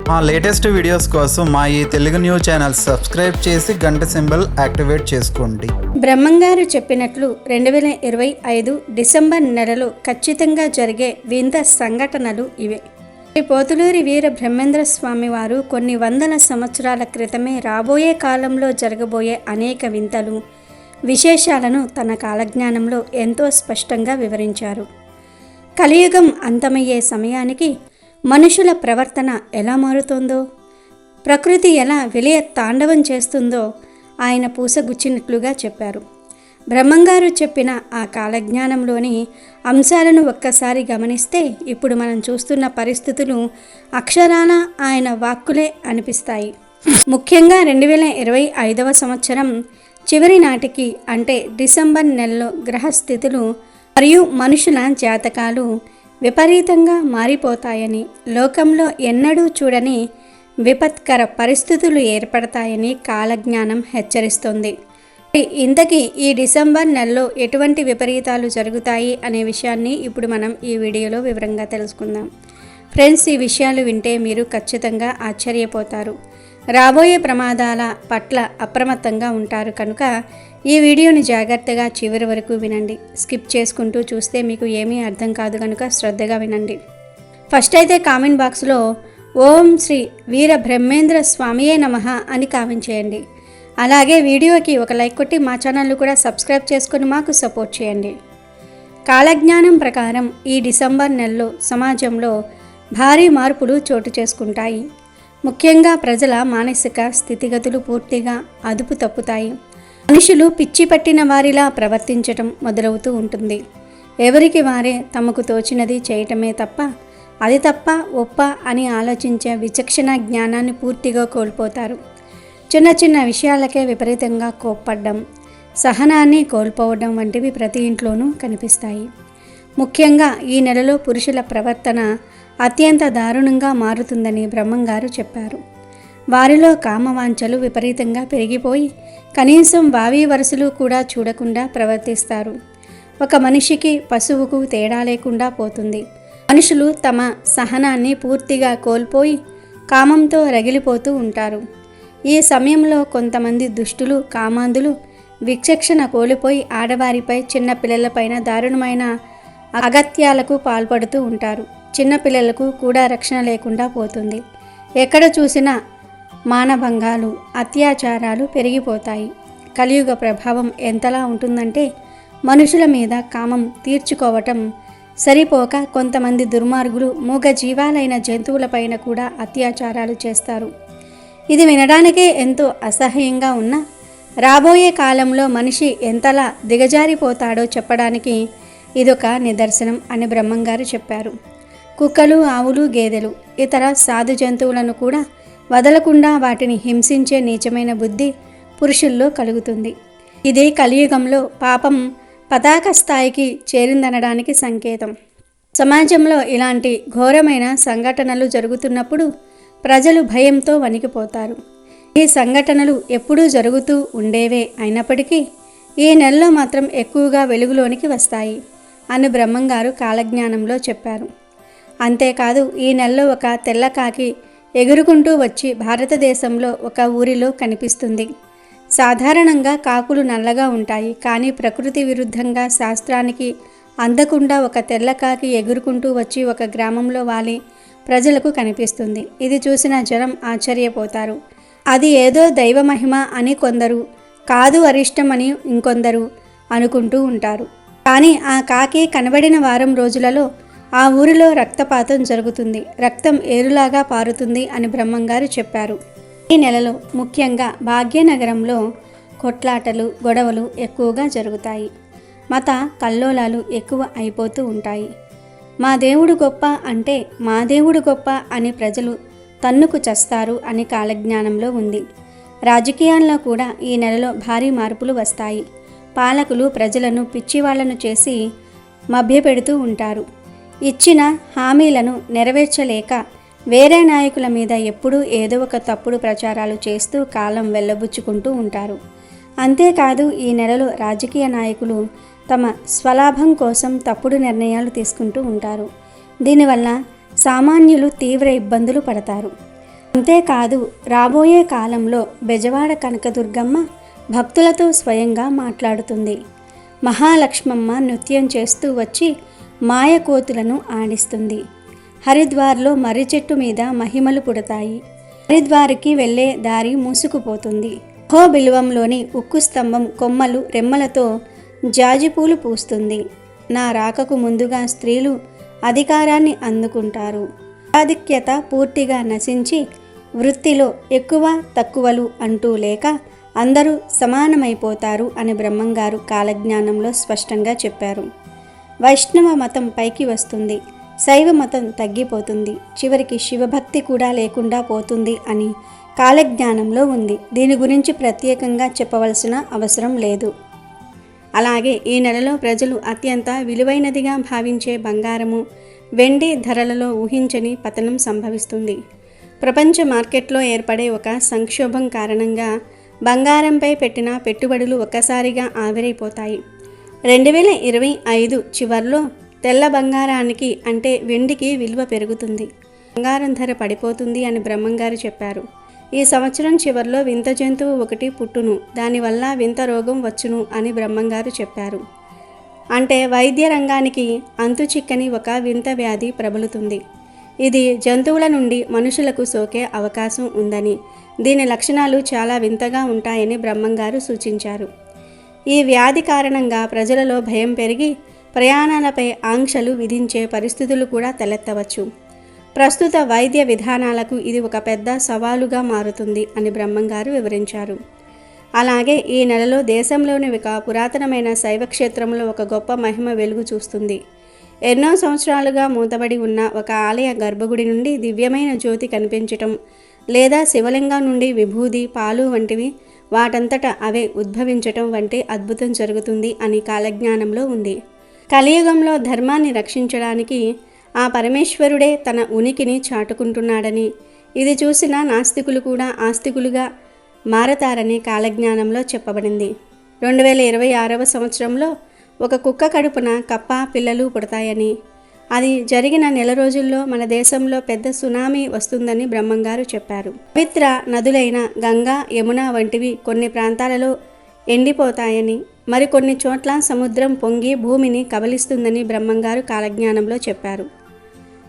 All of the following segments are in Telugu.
మా లేటెస్ట్ వీడియోస్ కోసం మా ఈ తెలుగు న్యూస్ ఛానల్ సబ్స్క్రైబ్ చేసి గంట సింబల్ యాక్టివేట్ చేసుకోండి. బ్రహ్మంగారు చెప్పినట్లు 2025 డిసెంబర్ నెలలో ఖచ్చితంగా జరిగే వింత సంఘటనలు ఇవే. శ్రీ పోతులూరి వీర బ్రహ్మేంద్ర స్వామి వారు కొన్ని వందల సంవత్సరాల క్రితమే రాబోయే కాలంలో జరగబోయే అనేక వింతలు, విశేషాలను తన కాలజ్ఞానంలో ఎంతో స్పష్టంగా వివరించారు. కలియుగం అంతమయ్యే సమయానికి మనుషుల ప్రవర్తన ఎలా మారుతోందో, ప్రకృతి ఎలా విలయ తాండవం చేస్తుందో ఆయన పూసగుచ్చినట్లుగా చెప్పారు. బ్రహ్మంగారు చెప్పిన ఆ కాలజ్ఞానంలోని అంశాలను ఒక్కసారి గమనిస్తే ఇప్పుడు మనం చూస్తున్న పరిస్థితులు అక్షరాన ఆయన వాక్కులే అనిపిస్తాయి. ముఖ్యంగా 2025వ సంవత్సరం చివరి నాటికి, అంటే డిసెంబర్ నెలలో గ్రహస్థితులు మరియు మనుషుల జాతకాలు విపరీతంగా మారిపోతాయని, లోకంలో ఎన్నడూ చూడని విపత్కర పరిస్థితులు ఏర్పడతాయని కాలజ్ఞానం హెచ్చరిస్తుంది. ఇంతకీ ఈ డిసెంబర్ నెలలో ఎటువంటి విపరీతాలు జరుగుతాయి అనే విషయాన్ని ఇప్పుడు మనం ఈ వీడియోలో వివరంగా తెలుసుకుందాం. ఫ్రెండ్స్, ఈ విషయాలు వింటే మీరు ఖచ్చితంగా ఆశ్చర్యపోతారు. రాబోయే ప్రమాదాల పట్ల అప్రమత్తంగా ఉంటారు కనుక ఈ వీడియోని జాగ్రత్తగా చివరి వరకు వినండి. స్కిప్ చేసుకుంటూ చూస్తే మీకు ఏమీ అర్థం కాదు కనుక శ్రద్ధగా వినండి. ఫస్ట్ అయితే కామెంట్ బాక్స్లో ఓం శ్రీ వీర బ్రహ్మేంద్ర స్వామియే నమః అని కామెంట్ చేయండి. అలాగే వీడియోకి ఒక లైక్ కొట్టి మా ఛానల్ను కూడా సబ్స్క్రైబ్ చేసుకొని మాకు సపోర్ట్ చేయండి. కాలజ్ఞానం ప్రకారం ఈ డిసెంబర్ నెలలో సమాజంలో భారీ మార్పులు చోటు చేసుకుంటాయి. ముఖ్యంగా ప్రజల మానసిక స్థితిగతులు పూర్తిగా అదుపు తప్పుతాయి. మనుషులు పిచ్చి పట్టిన వారిలా ప్రవర్తించటం మొదలవుతూ ఉంటుంది. ఎవరికి వారే తమకు తోచినది చేయటమే తప్ప అది తప్ప ఒప్ప అని ఆలోచించే విచక్షణ జ్ఞానాన్ని పూర్తిగా కోల్పోతారు. చిన్న చిన్న విషయాలకే విపరీతంగా కోప్పడ్డం, సహనాన్ని కోల్పోవడం వంటివి ప్రతి ఇంట్లోనూ కనిపిస్తాయి. ముఖ్యంగా ఈ నెలలో పురుషుల ప్రవర్తన అత్యంత దారుణంగా మారుతుందని బ్రహ్మంగారు చెప్పారు. వారిలో కామవాంఛలు విపరీతంగా పెరిగిపోయి కనీసం వావి వరుసలు కూడా చూడకుండా ప్రవర్తిస్తారు. ఒక మనిషికి పశువుకు తేడా లేకుండా పోతుంది. మనుషులు తమ సహనాన్ని పూర్తిగా కోల్పోయి కామంతో రగిలిపోతూ ఉంటారు. ఈ సమయంలో కొంతమంది దుష్టులు, కామాంధులు విచక్షణ కోల్పోయి ఆడవారిపై, చిన్న పిల్లలపైన దారుణమైన అగత్యాలకు పాల్పడుతూ ఉంటారు. చిన్నపిల్లలకు కూడా రక్షణ లేకుండా పోతుంది. ఎక్కడ చూసినా మానభంగాలు, అత్యాచారాలు పెరిగిపోతాయి. కలియుగ ప్రభావం ఎంతలా ఉంటుందంటే మనుషుల మీద కామం తీర్చుకోవటం సరిపోక కొంతమంది దుర్మార్గులు మూగ జీవాలైన జంతువులపైన కూడా అత్యాచారాలు చేస్తారు. ఇది వినడానికే ఎంతో అసహ్యంగా ఉన్నా రాబోయే కాలంలో మనిషి ఎంతలా దిగజారిపోతాడో చెప్పడానికి ఇదొక నిదర్శనం అని బ్రహ్మంగారు చెప్పారు. కుక్కలు, ఆవులు, గేదెలు, ఇతర సాధు జంతువులను కూడా వదలకుండా వాటిని హింసించే నీచమైన బుద్ధి పురుషుల్లో కలుగుతుంది. ఇది కలియుగంలో పాపం పతాక స్థాయికి చేరిందనడానికి సంకేతం. సమాజంలో ఇలాంటి ఘోరమైన సంఘటనలు జరుగుతున్నప్పుడు ప్రజలు భయంతో వణికిపోతారు. ఈ సంఘటనలు ఎప్పుడూ జరుగుతూ ఉండేవే అయినప్పటికీ ఈ నెలలో మాత్రం ఎక్కువగా వెలుగులోనికి వస్తాయి అని బ్రహ్మంగారు కాలజ్ఞానంలో చెప్పారు. అంతేకాదు, ఈ నెలలో ఒక తెల్లకాకి ఎగురుకుంటూ వచ్చి భారతదేశంలో ఒక ఊరిలో కనిపిస్తుంది. సాధారణంగా కాకులు నల్లగా ఉంటాయి, కానీ ప్రకృతి విరుద్ధంగా శాస్త్రానికి అందకుండా ఒక తెల్లకాకి ఎగురుకుంటూ వచ్చి ఒక గ్రామంలో వాలి ప్రజలకు కనిపిస్తుంది. ఇది చూసిన జనం ఆశ్చర్యపోతారు. అది ఏదో దైవ మహిమ అని కొందరు, కాదు అరిష్టం అని ఇంకొందరు అనుకుంటూ ఉంటారు. కానీ ఆ కాకి కనబడిన వారం రోజులలో ఆ ఊరిలో రక్తపాతం జరుగుతుంది. రక్తం ఏరులాగా పారుతుంది అని బ్రహ్మంగారు చెప్పారు. ఈ నెలలో ముఖ్యంగా భాగ్యనగరంలో కొట్లాటలు, గొడవలు ఎక్కువగా జరుగుతాయి. మత కల్లోలాలు ఎక్కువ అయిపోతూ ఉంటాయి. మా దేవుడు గొప్ప అంటే మా దేవుడు గొప్ప అని ప్రజలు తన్నుకు చస్తారు అని కాలజ్ఞానంలో ఉంది. రాజకీయాల్లో కూడా ఈ నెలలో భారీ మార్పులు వస్తాయి. పాలకులు ప్రజలను పిచ్చివాళ్లను చేసి మభ్యపెడుతూ ఉంటారు. ఇచ్చిన హామీలను నెరవేర్చలేక వేరే నాయకుల మీద ఎప్పుడూ ఏదో ఒక తప్పుడు ప్రచారాలు చేస్తూ కాలం వెళ్ళబుచ్చుకుంటూ ఉంటారు. అంతేకాదు, ఈ నెలలో రాజకీయ నాయకులు తమ స్వలాభం కోసం తప్పుడు నిర్ణయాలు తీసుకుంటూ ఉంటారు. దీనివల్ల సామాన్యులు తీవ్ర ఇబ్బందులు పడతారు. అంతేకాదు రాబోయే కాలంలో బెజవాడ కనకదుర్గమ్మ భక్తులతో స్వయంగా మాట్లాడుతుంది. మహాలక్ష్మమ్మ నృత్యం చేస్తూ వచ్చి మాయకోతులను ఆడిస్తుంది. హరిద్వార్లో మర్రి చెట్టు మీద మహిమలు పుడతాయి. హరిద్వార్కి వెళ్ళే దారి మూసుకుపోతుంది. బిల్వంలోని ఉక్కు స్తంభం కొమ్మలు రెమ్మలతో జాజిపూలు పూస్తుంది. నా రాకకు ముందుగా స్త్రీలు అధికారాన్ని అందుకుంటారు. ఆధిక్యత పూర్తిగా నశించి వృత్తిలో ఎక్కువ తక్కువలు అంటూ లేక అందరూ సమానమైపోతారు అని బ్రహ్మంగారు కాలజ్ఞానంలో స్పష్టంగా చెప్పారు. వైష్ణవ మతం పైకి వస్తుంది, శైవ మతం తగ్గిపోతుంది, చివరికి శివభక్తి కూడా లేకుండా పోతుంది అని కాలజ్ఞానంలో ఉంది. దీని గురించి ప్రత్యేకంగా చెప్పవలసిన అవసరం లేదు. అలాగే ఈ నెలలో ప్రజలు అత్యంత విలువైనదిగా భావించే బంగారము, వెండి ధరలలో ఊహించని పతనం సంభవిస్తుంది. ప్రపంచ మార్కెట్లో ఏర్పడే ఒక సంక్షోభం కారణంగా బంగారంపై పెట్టిన పెట్టుబడులు ఒక్కసారిగా ఆవిరైపోతాయి. 2025 చివర్లో తెల్ల బంగారానికి అంటే వెండికి విలువ పెరుగుతుంది, బంగారం ధర పడిపోతుంది అని బ్రహ్మంగారు చెప్పారు. ఈ సంవత్సరం చివర్లో వింత జంతువు ఒకటి పుట్టును, దానివల్ల వింత రోగం వచ్చును అని బ్రహ్మంగారు చెప్పారు. అంటే వైద్య రంగానికి అంతు చిక్కని ఒక వింత వ్యాధి ప్రబలుతుంది. ఇది జంతువుల నుండి మనుషులకు సోకే అవకాశం ఉందని, దీని లక్షణాలు చాలా వింతగా ఉంటాయని బ్రహ్మంగారు సూచించారు. ఈ వ్యాధి కారణంగా ప్రజలలో భయం పెరిగి ప్రయాణాలపై ఆంక్షలు విధించే పరిస్థితులు కూడా తలెత్తవచ్చు. ప్రస్తుత వైద్య విధానాలకు ఇది ఒక పెద్ద సవాలుగా మారుతుంది అని బ్రహ్మంగారు వివరించారు. అలాగే ఈ నెలలో దేశంలోని ఒక పురాతనమైన శైవ క్షేత్రంలో ఒక గొప్ప మహిమ వెలుగు చూస్తుంది. ఎన్నో సంవత్సరాలుగా మూతబడి ఉన్న ఒక ఆలయ గర్భగుడి నుండి దివ్యమైన జ్యోతి కనిపించటం, లేదా శివలింగం నుండి విభూది, పాలు వంటివి వాటంతట అవే ఉద్భవించటం వంటి అద్భుతం జరుగుతుంది అని కాలజ్ఞానంలో ఉంది. కలియుగంలో ధర్మాన్ని రక్షించడానికి ఆ పరమేశ్వరుడే తన ఉనికిని చాటుకుంటున్నాడని, ఇది చూసిన నాస్తికులు కూడా ఆస్తికులుగా మారతారని కాలజ్ఞానంలో చెప్పబడింది. 2026వ సంవత్సరంలో ఒక కుక్క కడుపున కప్ప పిల్లలు పుడతాయని, అది జరిగిన నెల రోజుల్లో మన దేశంలో పెద్ద సునామీ వస్తుందని బ్రహ్మంగారు చెప్పారు. పవిత్ర నదులైన గంగా, యమున వంటివి కొన్ని ప్రాంతాలలో ఎండిపోతాయని, మరికొన్ని చోట్ల సముద్రం పొంగి భూమిని కబలిస్తుందని బ్రహ్మంగారు కాలజ్ఞానంలో చెప్పారు.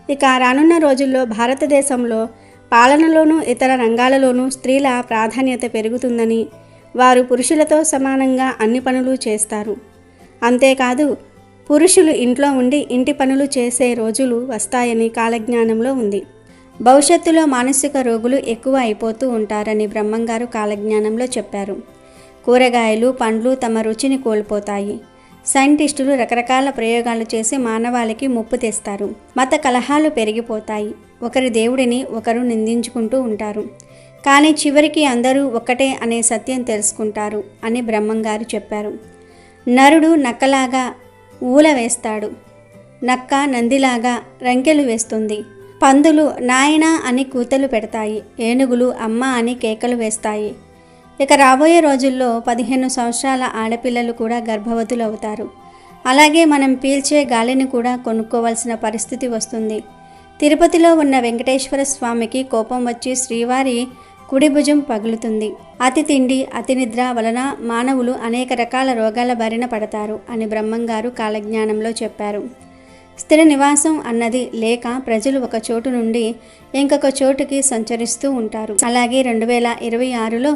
ఇక రానున్న రోజుల్లో భారతదేశంలో పాలనలోనూ ఇతర రంగాలలోనూ స్త్రీల ప్రాధాన్యత పెరుగుతుందని, వారు పురుషులతో సమానంగా అన్ని పనులు చేస్తారు. అంతేకాదు పురుషులు ఇంట్లో ఉండి ఇంటి పనులు చేసే రోజులు వస్తాయని కాలజ్ఞానంలో ఉంది. భవిష్యత్తులో మానసిక రోగులు ఎక్కువ అయిపోతూ ఉంటారని బ్రహ్మంగారు కాలజ్ఞానంలో చెప్పారు. కూరగాయలు, పండ్లు తమ రుచిని కోల్పోతాయి. సైంటిస్టులు రకరకాల ప్రయోగాలు చేసి మానవాళికి ముప్పు తెస్తారు. మత కలహాలు పెరిగిపోతాయి. ఒకరి దేవుడిని ఒకరు నిందించుకుంటూ ఉంటారు. కానీ చివరికి అందరూ ఒక్కటే అనే సత్యం తెలుసుకుంటారు అని బ్రహ్మంగారు చెప్పారు. నరుడు నక్కలాగా ఊల వేస్తాడు, నక్క నందిలాగా రంకెలు వేస్తుంది, పందులు నాయనా అని కూతలు పెడతాయి, ఏనుగులు అమ్మ అని కేకలు వేస్తాయి. ఇక రాబోయే రోజుల్లో 15 సంవత్సరాల ఆడపిల్లలు కూడా గర్భవతులు అవుతారు. అలాగే మనం పీల్చే గాలిని కూడా కొనుక్కోవాల్సిన పరిస్థితి వస్తుంది. తిరుపతిలో ఉన్న వెంకటేశ్వర స్వామికి కోపం వచ్చి శ్రీవారి కుడి భుజం పగులుతుంది. అతి తిండి, అతి నిద్ర వలన మానవులు అనేక రకాల రోగాల బారిన పడతారు అని బ్రహ్మంగారు కాలజ్ఞానంలో చెప్పారు. స్థిర నివాసం అన్నది లేక ప్రజలు ఒక చోటు నుండి ఇంకొక చోటుకి సంచరిస్తూ ఉంటారు. అలాగే 2026లో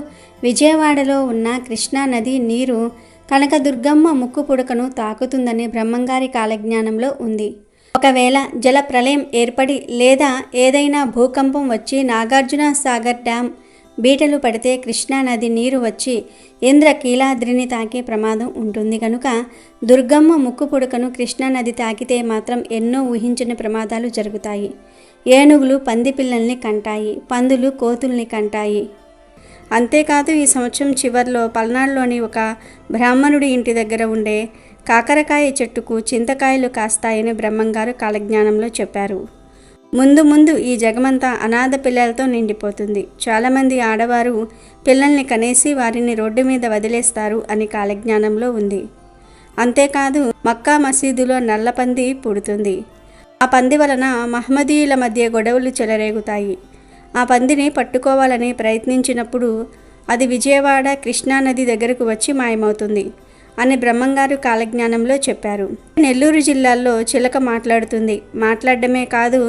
విజయవాడలో ఉన్న కృష్ణా నది నీరు కనకదుర్గమ్మ ముక్కు పుడకను తాకుతుందని బ్రహ్మంగారి కాలజ్ఞానంలో ఉంది. ఒకవేళ జల ప్రళయం ఏర్పడి లేదా ఏదైనా భూకంపం వచ్చి నాగార్జున సాగర్ డ్యామ్ బీటలు పడితే కృష్ణా నది నీరు వచ్చి ఇంద్రకీలాద్రిని తాకే ప్రమాదం ఉంటుంది. కనుక దుర్గమ్మ ముక్కు పుడకను కృష్ణా నది తాకితే మాత్రం ఎన్నో ఊహించని ప్రమాదాలు జరుగుతాయి. ఏనుగులు పంది పిల్లల్ని కంటాయి, పందులు కోతుల్ని కంటాయి. అంతేకాదు ఈ సంవత్సరం చివర్లో పల్నాడులోని ఒక బ్రాహ్మణుడి ఇంటి దగ్గర ఉండే కాకరకాయ చెట్టుకు చింతకాయలు కాస్తాయని బ్రహ్మంగారు కాలజ్ఞానంలో చెప్పారు. ముందు ముందు ఈ జగమంతా అనాథ పిల్లలతో నిండిపోతుంది. చాలామంది ఆడవారు పిల్లల్ని కనేసి వారిని రోడ్డు మీద వదిలేస్తారు అని కాలజ్ఞానంలో ఉంది. అంతేకాదు మక్కా మసీదులో నల్లపంది పుడుతుంది. ఆ పంది వలన మహమ్మదీయుల మధ్య గొడవలు చెలరేగుతాయి. ఆ పందిని పట్టుకోవాలని ప్రయత్నించినప్పుడు అది విజయవాడ కృష్ణానది దగ్గరకు వచ్చి మాయమవుతుంది అని బ్రహ్మంగారు కాలజ్ఞానంలో చెప్పారు. నెల్లూరు జిల్లాలో చిలక మాట్లాడుతుంది, మాట్లాడడమే కాదు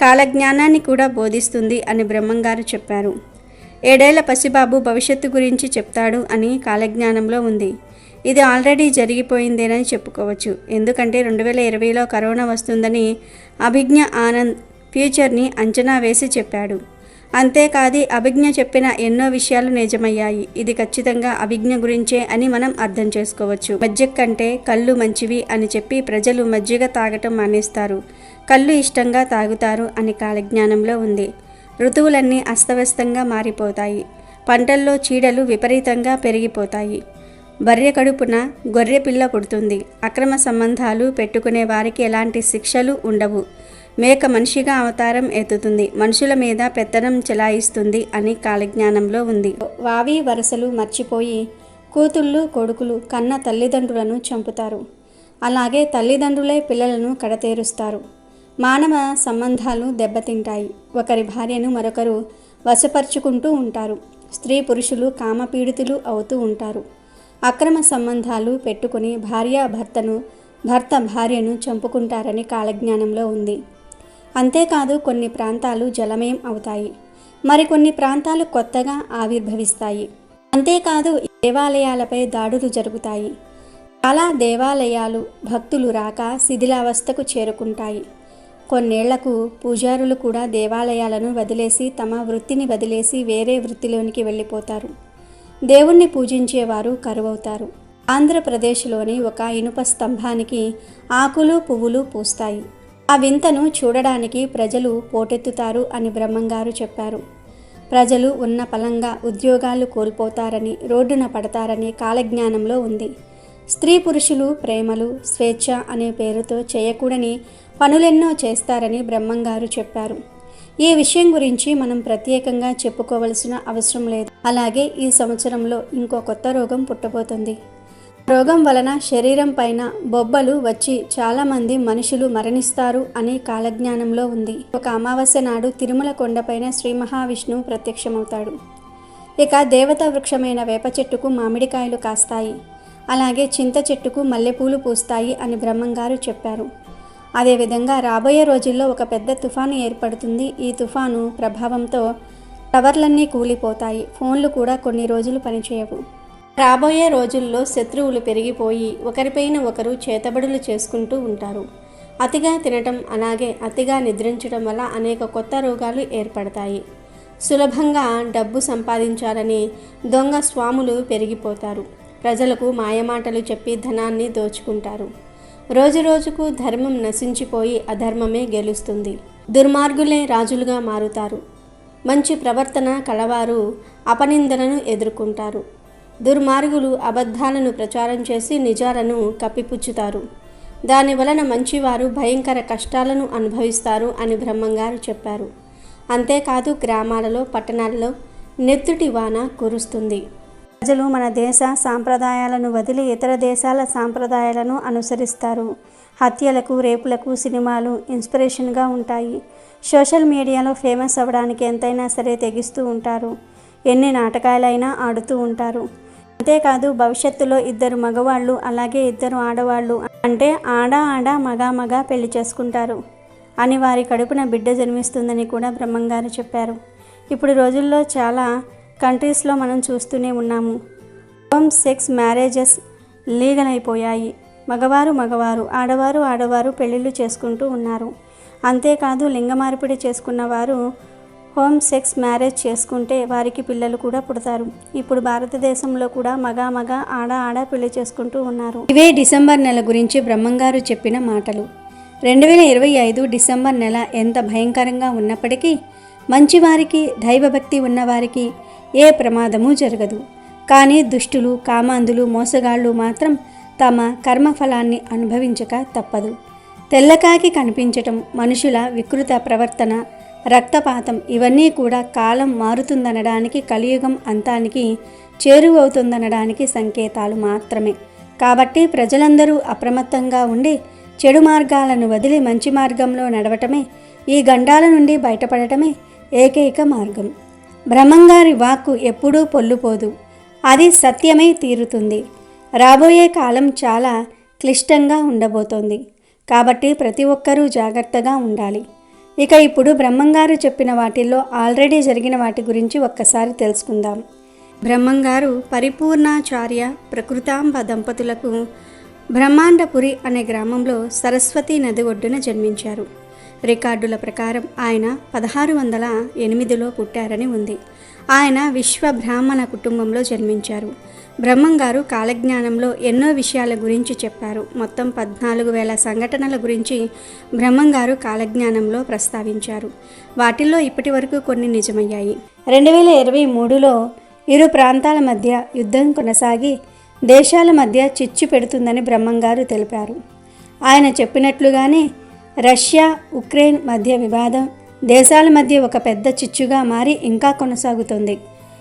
కాలజ్ఞానాన్ని కూడా బోధిస్తుంది అని బ్రహ్మంగారు చెప్పారు. 7 ఏళ్ల పసిబాబు భవిష్యత్తు గురించి చెప్తాడు అని కాలజ్ఞానంలో ఉంది. ఇది ఆల్రెడీ జరిగిపోయిందేనని చెప్పుకోవచ్చు. ఎందుకంటే 2020లో కరోనా వస్తుందని అభిజ్ఞ ఆనంద్ ఫ్యూచర్ని అంచనా వేసి చెప్పాడు. అంతేకాదు అభిజ్ఞ చెప్పిన ఎన్నో విషయాలు నిజమయ్యాయి. ఇది ఖచ్చితంగా అభిజ్ఞ గురించే అని మనం అర్థం చేసుకోవచ్చు. మజ్జిగ కంటే కళ్ళు మంచివి అని చెప్పి ప్రజలు మజ్జిగ తాగటం మానేస్తారు, కళ్ళు ఇష్టంగా తాగుతారు అని కాలజ్ఞానంలో ఉంది. ఋతువులన్నీ అస్తవ్యస్తంగా మారిపోతాయి, పంటల్లో చీడలు విపరీతంగా పెరిగిపోతాయి, బర్రె కడుపున గొర్రె పిల్ల పుడుతుంది, అక్రమ సంబంధాలు పెట్టుకునే వారికి ఎలాంటి శిక్షలు ఉండవు, మేక మనిషిగా అవతారం ఎత్తుతుంది, మనుషుల మీద పెత్తనం చెలాయిస్తుంది అని కాలజ్ఞానంలో ఉంది. వావి వరసలు మర్చిపోయి కూతుళ్ళు కొడుకులు కన్న తల్లిదండ్రులను చంపుతారు. అలాగే తల్లిదండ్రులే పిల్లలను కడతేరుస్తారు. మానవ సంబంధాలు దెబ్బతింటాయి. ఒకరి భార్యను మరొకరు వశపరుచుకుంటూ ఉంటారు. స్త్రీ పురుషులు కామపీడితులు అవుతూ ఉంటారు. అక్రమ సంబంధాలు పెట్టుకుని భార్యాభర్తను, భర్త భార్యను చంపుకుంటారని కాలజ్ఞానంలో ఉంది. అంతేకాదు కొన్ని ప్రాంతాలు జలమయం అవుతాయి, మరికొన్ని ప్రాంతాలు కొత్తగా ఆవిర్భవిస్తాయి. అంతేకాదు దేవాలయాలపై దాడులు జరుగుతాయి. చాలా దేవాలయాలు భక్తులు రాక శిథిలావస్థకు చేరుకుంటాయి. కొన్నేళ్లకు పూజారులు కూడా దేవాలయాలను వదిలేసి తమ వృత్తిని వదిలేసి వేరే వృత్తిలోనికి వెళ్ళిపోతారు. దేవుణ్ణి పూజించేవారు కరువవుతారు. ఆంధ్రప్రదేశ్లోని ఒక ఇనుప స్తంభానికి ఆకులు పువ్వులు పూస్తాయి. ఆ వింతను చూడడానికి ప్రజలు పోటెత్తుతారు అని బ్రహ్మంగారు చెప్పారు. ప్రజలు ఉన్న పలంగా ఉద్యోగాలు కోల్పోతారని, రోడ్డున పడతారని కాలజ్ఞానంలో ఉంది. స్త్రీ పురుషులు ప్రేమలు స్వేచ్ఛ అనే పేరుతో చేయకూడని పనులెన్నో చేస్తారని బ్రహ్మంగారు చెప్పారు. ఈ విషయం గురించి మనం ప్రత్యేకంగా చెప్పుకోవలసిన అవసరం లేదు. అలాగే ఈ సంవత్సరంలో ఇంకో కొత్త రోగం పుట్టబోతుంది. రోగం వలన శరీరం పైన బొబ్బలు వచ్చి చాలామంది మనుషులు మరణిస్తారు అని కాలజ్ఞానంలో ఉంది. ఒక అమావాస్య నాడు తిరుమల కొండపైన శ్రీ మహావిష్ణువు ప్రత్యక్షమవుతాడు. ఇక దేవతా వృక్షమైన వేప చెట్టుకు మామిడికాయలు కాస్తాయి. అలాగే చింత చెట్టుకు మల్లెపూలు పూస్తాయి అని బ్రహ్మంగారు చెప్పారు. అదేవిధంగా రాబోయే రోజుల్లో ఒక పెద్ద తుఫాను ఏర్పడుతుంది. ఈ తుఫాను ప్రభావంతో టవర్లన్నీ కూలిపోతాయి, ఫోన్లు కూడా కొన్ని రోజులు పనిచేయవు. రాబోయే రోజుల్లో శత్రువులు పెరిగిపోయి ఒకరిపైన ఒకరు చేతబడులు చేసుకుంటూ ఉంటారు. అతిగా తినటం అలాగే అతిగా నిద్రించడం వల్ల అనేక కొత్త రోగాలు ఏర్పడతాయి. సులభంగా డబ్బు సంపాదించాలని దొంగ స్వాములు పెరిగిపోతారు. ప్రజలకు మాయమాటలు చెప్పి ధనాన్ని దోచుకుంటారు. రోజురోజుకు ధర్మం నశించిపోయి అధర్మమే గెలుస్తుంది. దుర్మార్గులే రాజులుగా మారుతారు. మంచి ప్రవర్తన కలవారు అపనిందలను ఎదుర్కొంటారు. దుర్మార్గులు అబద్ధాలను ప్రచారం చేసి నిజాలను కప్పిపుచ్చుతారు. దాని వలన మంచివారు భయంకర కష్టాలను అనుభవిస్తారు అని బ్రహ్మంగారు చెప్పారు. అంతేకాదు గ్రామాలలో పట్టణాలలో నెత్తుటి వాన కురుస్తుంది. ప్రజలు మన దేశ సాంప్రదాయాలను వదిలి ఇతర దేశాల సాంప్రదాయాలను అనుసరిస్తారు. హత్యలకు రేపులకు సినిమాలు ఇన్స్పిరేషన్గా ఉంటాయి. సోషల్ మీడియాలో ఫేమస్ అవ్వడానికి ఎంతైనా సరే తెగిస్తూ ఉంటారు. ఎన్ని నాటకాలైనా ఆడుతూ ఉంటారు. అంతేకాదు భవిష్యత్తులో 2 మగవాళ్ళు అలాగే 2 ఆడవాళ్ళు అంటే ఆడ మగ పెళ్లి చేసుకుంటారు అని వారి కడుపున బిడ్డ జన్మిస్తుందని కూడా బ్రహ్మంగారు చెప్పారు. ఇప్పుడు రోజుల్లో చాలా కంట్రీస్లో మనం చూస్తూనే ఉన్నాము. హోమ్ సెక్స్ మ్యారేజెస్ లీగల్ అయిపోయాయి. మగవారు ఆడవారు పెళ్ళిళ్ళు చేసుకుంటూ ఉన్నారు. అంతేకాదు లింగ మార్పిడి చేసుకున్న వారు హోమ్ సెక్స్ మ్యారేజ్ చేసుకుంటే వారికి పిల్లలు కూడా పుడతారు. ఇప్పుడు భారతదేశంలో కూడా మగ ఆడ పెళ్లి చేసుకుంటూ ఉన్నారు. ఇవే డిసెంబర్ నెల గురించి బ్రహ్మంగారు చెప్పిన మాటలు. 2025 డిసెంబర్ నెల ఎంత భయంకరంగా ఉన్నప్పటికీ మంచివారికి దైవభక్తి ఉన్నవారికి ఏ ప్రమాదము జరగదు. కానీ దుష్టులు కామాంధులు మోసగాళ్ళు మాత్రం తమ కర్మఫలాన్ని అనుభవించక తప్పదు. తెల్లకాకి కనిపించటం, మనుషుల వికృత ప్రవర్తన, రక్తపాతం ఇవన్నీ కూడా కాలం మారుతుందనడానికి, కలియుగం అంతానికి చేరువవుతుందనడానికి సంకేతాలు మాత్రమే. కాబట్టి ప్రజలందరూ అప్రమత్తంగా ఉండి చెడు మార్గాలను వదిలి మంచి మార్గంలో నడవటమే, ఈ గండాల నుండి బయటపడటమే ఏకైక మార్గం. బ్రహ్మంగారి వాక్కు ఎప్పుడూ పొల్లుపోదు, అది సత్యమై తీరుతుంది. రాబోయే కాలం చాలా క్లిష్టంగా ఉండబోతోంది కాబట్టి ప్రతి ఒక్కరూ జాగ్రత్తగా ఉండాలి. ఇక ఇప్పుడు బ్రహ్మంగారు చెప్పిన వాటిల్లో ఆల్రెడీ జరిగిన వాటి గురించి ఒక్కసారి తెలుసుకుందాం. బ్రహ్మంగారు పరిపూర్ణాచార్య ప్రకృతాంబ దంపతులకు బ్రహ్మాండపురి అనే గ్రామంలో సరస్వతీ నది ఒడ్డున జన్మించారు. రికార్డుల ప్రకారం ఆయన 1608లో పుట్టారని ఉంది. ఆయన విశ్వ బ్రాహ్మణ కుటుంబంలో జన్మించారు. బ్రహ్మంగారు కాలజ్ఞానంలో ఎన్నో విషయాల గురించి చెప్పారు. మొత్తం 14,000 సంఘటనల గురించి బ్రహ్మంగారు కాలజ్ఞానంలో ప్రస్తావించారు. వాటిల్లో ఇప్పటి వరకు కొన్ని నిజమయ్యాయి. 2023లో ఇరు ప్రాంతాల మధ్య యుద్ధం కొనసాగి దేశాల మధ్య చిచ్చు పెడుతుందని బ్రహ్మంగారు తెలిపారు. ఆయన చెప్పినట్లుగానే రష్యా ఉక్రెయిన్ మధ్య వివాదం దేశాల మధ్య ఒక పెద్ద చిచ్చుగా మారి ఇంకా కొనసాగుతుంది.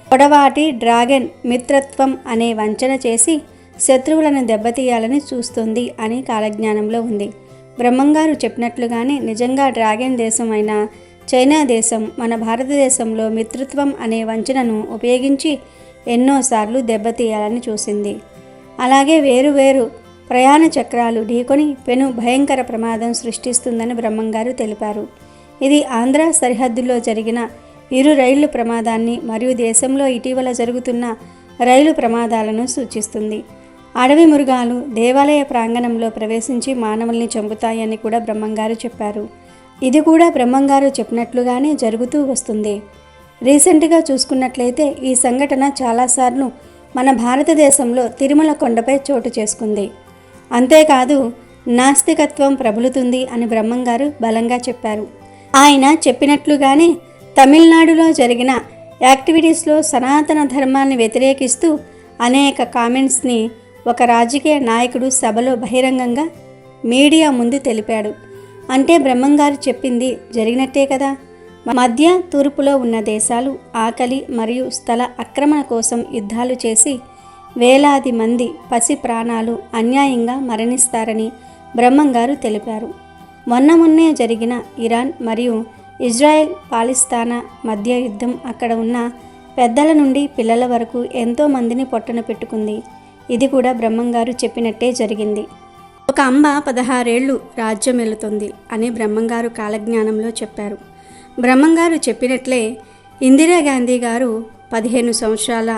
పొడవాటి డ్రాగన్ మిత్రత్వం అనే వంచన చేసి శత్రువులను దెబ్బతీయాలని చూస్తుంది అని కాలజ్ఞానంలో ఉంది. బ్రహ్మంగారు చెప్పినట్లుగానే నిజంగా డ్రాగన్ దేశం అయిన చైనా దేశం మన భారతదేశంలో మిత్రత్వం అనే వంచనను ఉపయోగించి ఎన్నోసార్లు దెబ్బతీయాలని చూసింది. అలాగే వేరు ప్రయాణ చక్రాలు ఢీకొని పెను భయంకర ప్రమాదం సృష్టిస్తుందని బ్రహ్మంగారు తెలిపారు. ఇది ఆంధ్ర సరిహద్దుల్లో జరిగిన ఇరు రైళ్లు ప్రమాదాన్ని మరియు దేశంలో ఇటీవల జరుగుతున్న రైలు ప్రమాదాలను సూచిస్తుంది. అడవి మృగాలు దేవాలయ ప్రాంగణంలో ప్రవేశించి మానవుల్ని చంపుతాయని కూడా బ్రహ్మంగారు చెప్పారు. ఇది కూడా బ్రహ్మంగారు చెప్పినట్లుగానే జరుగుతూ వస్తుంది. రీసెంట్గా చూసుకున్నట్లయితే ఈ సంఘటన చాలాసార్లు మన భారతదేశంలో తిరుమల కొండపై చోటు చేసుకుంది. అంతేకాదు నాస్తికత్వం ప్రబలుతుంది అని బ్రహ్మంగారు బలంగా చెప్పారు. ఆయన చెప్పినట్లుగానే తమిళనాడులో జరిగిన యాక్టివిటీస్లో సనాతన ధర్మాన్ని వ్యతిరేకిస్తూ అనేక కామెంట్స్ని ఒక రాజకీయ నాయకుడు సభలో బహిరంగంగా మీడియా ముందు తెలిపాడు. అంటే బ్రహ్మంగారు చెప్పింది జరిగినట్టే కదా. మధ్య తూర్పులో ఉన్న దేశాలు ఆకలి మరియు స్థల ఆక్రమణ కోసం యుద్ధాలు చేసి వేలాది మంది పసి ప్రాణాలు అన్యాయంగా మరణిస్తారని బ్రహ్మంగారు తెలిపారు. మొన్నే జరిగిన ఇరాన్ మరియు ఇజ్రాయెల్ పాలిస్తానా మధ్య యుద్ధం అక్కడ ఉన్న పెద్దల నుండి పిల్లల వరకు ఎంతో మందిని పొట్టన పెట్టుకుంది. ఇది కూడా బ్రహ్మంగారు చెప్పినట్టే జరిగింది. ఒక అంబ 16 ఏళ్ళు రాజ్యం వెళుతుంది అని బ్రహ్మంగారు కాలజ్ఞానంలో చెప్పారు. బ్రహ్మంగారు చెప్పినట్లే ఇందిరాగాంధీ గారు 15 సంవత్సరాల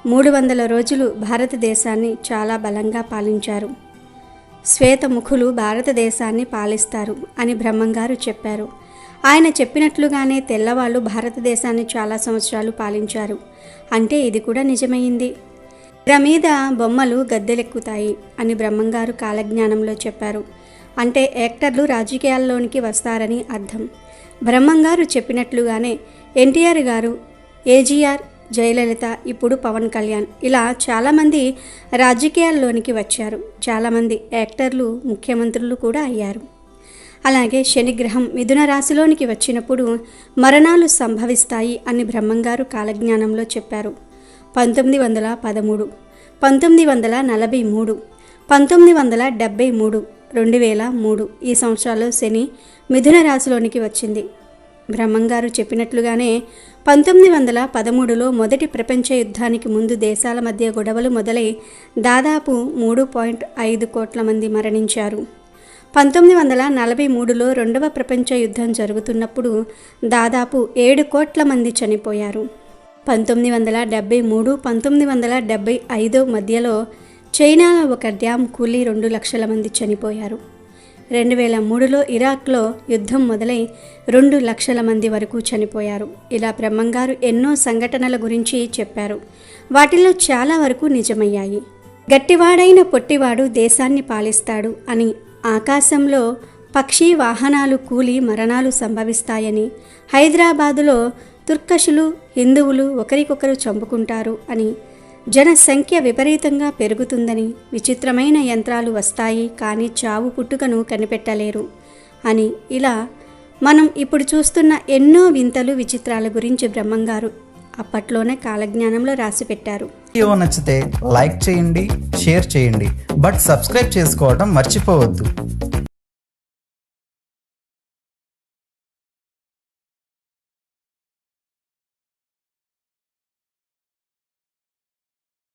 300 రోజులు భారతదేశాన్ని చాలా బలంగా పాలించారు. శ్వేతముఖులు భారతదేశాన్ని పాలిస్తారు అని బ్రహ్మంగారు చెప్పారు. ఆయన చెప్పినట్లుగానే తెల్లవాళ్ళు భారతదేశాన్ని చాలా సంవత్సరాలు పాలించారు. అంటే ఇది కూడా నిజమైంది. తెర మీద బొమ్మలు గద్దెలెక్కుతాయి అని బ్రహ్మంగారు కాలజ్ఞానంలో చెప్పారు. అంటే యాక్టర్లు రాజకీయాల్లోనికి వస్తారని అర్థం. బ్రహ్మంగారు చెప్పినట్లుగానే ఎన్టీఆర్ గారు, ఏజీఆర్, జయలలిత, ఇప్పుడు పవన్ కళ్యాణ్ ఇలా చాలామంది రాజకీయాల్లోనికి వచ్చారు. చాలామంది యాక్టర్లు ముఖ్యమంత్రులు కూడా అయ్యారు. అలాగే శనిగ్రహం మిథున రాశిలోనికి వచ్చినప్పుడు మరణాలు సంభవిస్తాయి అని బ్రహ్మంగారు కాలజ్ఞానంలో చెప్పారు. 1913, 1943, 1973, 2003 ఈ సంవత్సరాల్లో శని మిథున రాశిలోనికి వచ్చింది. బ్రహ్మంగారు చెప్పినట్లుగానే 1913లో మొదటి ప్రపంచ యుద్ధానికి ముందు దేశాల మధ్య గొడవలు మొదలై దాదాపు 3.5 కోట్ల మంది మరణించారు. 1943లో రెండవ ప్రపంచ యుద్ధం జరుగుతున్నప్పుడు దాదాపు 7 కోట్ల మంది చనిపోయారు. 1973, 1975 మధ్యలో చైనాలో ఒక డ్యామ్ కూలి 2 లక్షల మంది చనిపోయారు. 2003లో ఇరాక్లో యుద్ధం మొదలై 2 లక్షల మంది వరకు చనిపోయారు. ఇలా బ్రహ్మంగారు ఎన్నో సంఘటనల గురించి చెప్పారు. వాటిల్లో చాలా వరకు నిజమయ్యాయి. గట్టివాడైన పొట్టివాడు దేశాన్ని పాలిస్తాడు అని, ఆకాశంలో పక్షి వాహనాలు కూలి మరణాలు సంభవిస్తాయని, హైదరాబాదులో తుర్కషులు హిందువులు ఒకరికొకరు చంపుకుంటారు అని, జనసంఖ్య విపరీతంగా పెరుగుతుందని, విచిత్రమైన యంత్రాలు వస్తాయి కానీ చావు పుట్టుకను కనిపెట్టలేరు అని, ఇలా మనం ఇప్పుడు చూస్తున్న ఎన్నో వింతలు విచిత్రాల గురించి బ్రహ్మంగారు అప్పట్లోనే కాలజ్ఞానంలో రాసిపెట్టారు. వీడియో నచ్చితే లైక్ చేయండి, షేర్ చేయండి, బట్ సబ్స్క్రైబ్ చేసుకోవడం మర్చిపోవద్దు.